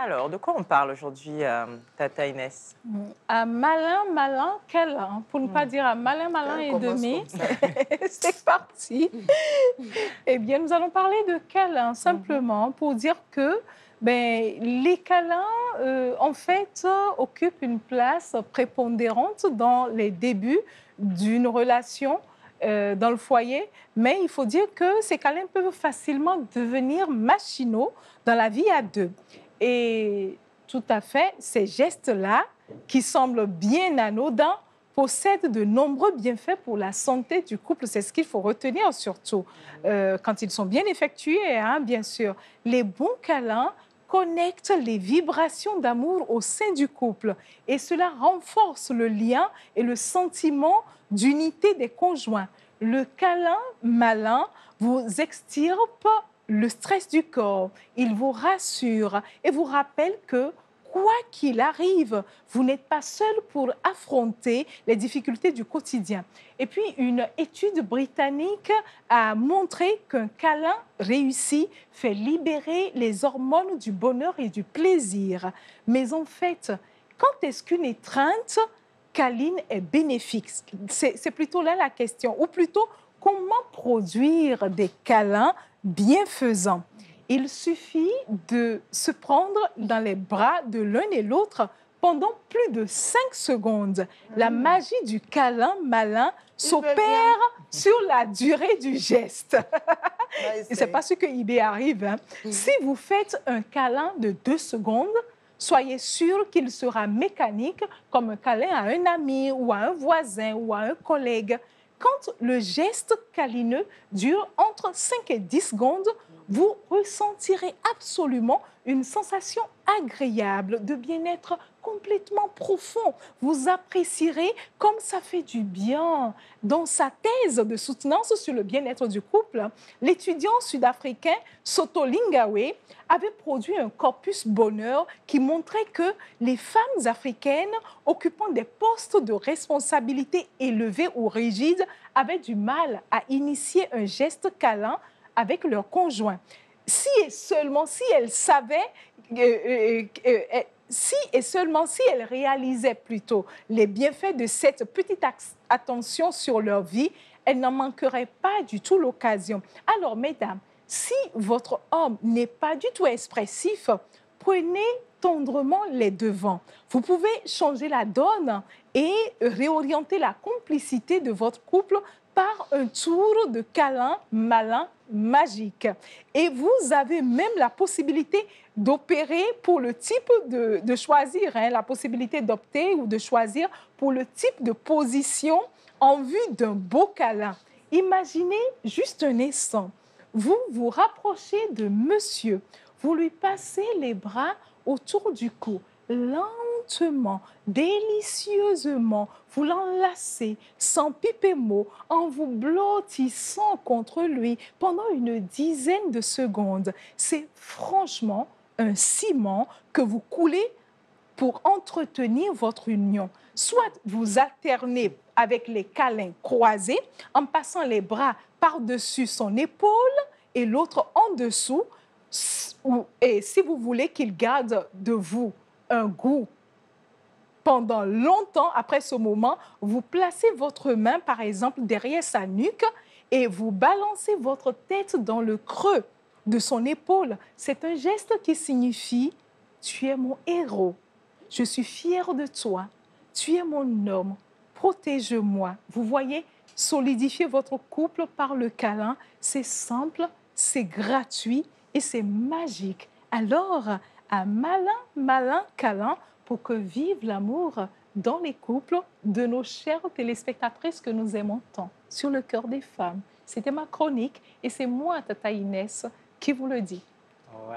Alors, de quoi on parle aujourd'hui, Tata Inès? Un malin, malin, câlin. Pour ne pas Mmh. dire un malin, malin On et commence demi. comme ça. C'est parti. Eh bien, nous allons parler de câlin, simplement pour dire que les câlins, en fait, occupent une place prépondérante dans les débuts d'une relation dans le foyer. Mais il faut dire que ces câlins peuvent facilement devenir machinaux dans la vie à deux. Et tout à fait, ces gestes-là, qui semblent bien anodins, possèdent de nombreux bienfaits pour la santé du couple. C'est ce qu'il faut retenir surtout quand ils sont bien effectués, hein, bien sûr. Les bons câlins connectent les vibrations d'amour au sein du couple et cela renforce le lien et le sentiment d'unité des conjoints. Le câlin malin vous extirpe le stress du corps, il vous rassure et vous rappelle que quoi qu'il arrive, vous n'êtes pas seul pour affronter les difficultés du quotidien. Et puis, une étude britannique a montré qu'un câlin réussi fait libérer les hormones du bonheur et du plaisir. Mais en fait, quand est-ce qu'une étreinte câline est bénéfique? C'est plutôt là la question. Ou plutôt, comment produire des câlins bienfaisants? Il suffit de se prendre dans les bras de l'un et l'autre pendant plus de 5 secondes. La magie du câlin malin s'opère sur la durée du geste. Et ce n'est pas ce que IB arrive. Hein. Si vous faites un câlin de 2 secondes, soyez sûr qu'il sera mécanique, comme un câlin à un ami ou à un voisin ou à un collègue. Quand le geste câlineux dure entre 5 et 10 secondes, vous ressentirez absolument une sensation agréable de bien-être complètement profond. Vous apprécierez comme ça fait du bien. Dans sa thèse de soutenance sur le bien-être du couple, l'étudiant sud-africain Soto Lingawe avait produit un corpus bonheur qui montrait que les femmes africaines occupant des postes de responsabilité élevés ou rigides avaient du mal à initier un geste câlin avec leur conjoint. Si et seulement si elles savaient, si et seulement si elles réalisaient plutôt les bienfaits de cette petite attention sur leur vie, elles n'en manqueraient pas du tout l'occasion. Alors, mesdames, si votre homme n'est pas du tout expressif, prenez tendrement les devants. Vous pouvez changer la donne et réorienter la complicité de votre couple par un tour de câlin malin magique. Et vous avez même la possibilité d'opérer pour le type de choisir, hein, la possibilité d'opter ou de choisir pour le type de position en vue d'un beau câlin. Imaginez juste un instant, vous vous rapprochez de monsieur, vous lui passez les bras autour du cou, lentement, délicieusement, vous l'enlacez sans piper mot, en vous blottissant contre lui pendant une dizaine de secondes. C'est franchement un ciment que vous coulez pour entretenir votre union. Soit vous alternez avec les câlins croisés en passant les bras par-dessus son épaule et l'autre en dessous, et si vous voulez qu'il garde de vous un goût pendant longtemps après ce moment, vous placez votre main, par exemple, derrière sa nuque et vous balancez votre tête dans le creux de son épaule. C'est un geste qui signifie « Tu es mon héros, je suis fière de toi, tu es mon homme, protège-moi ». Vous voyez, solidifier votre couple par le câlin, c'est simple, c'est gratuit et c'est magique. Alors, un malin, malin câlin pour que vive l'amour dans les couples de nos chères téléspectatrices que nous aimons tant, sur le cœur des femmes. C'était ma chronique et c'est moi, Tata Inès, qui vous le dit. Wow.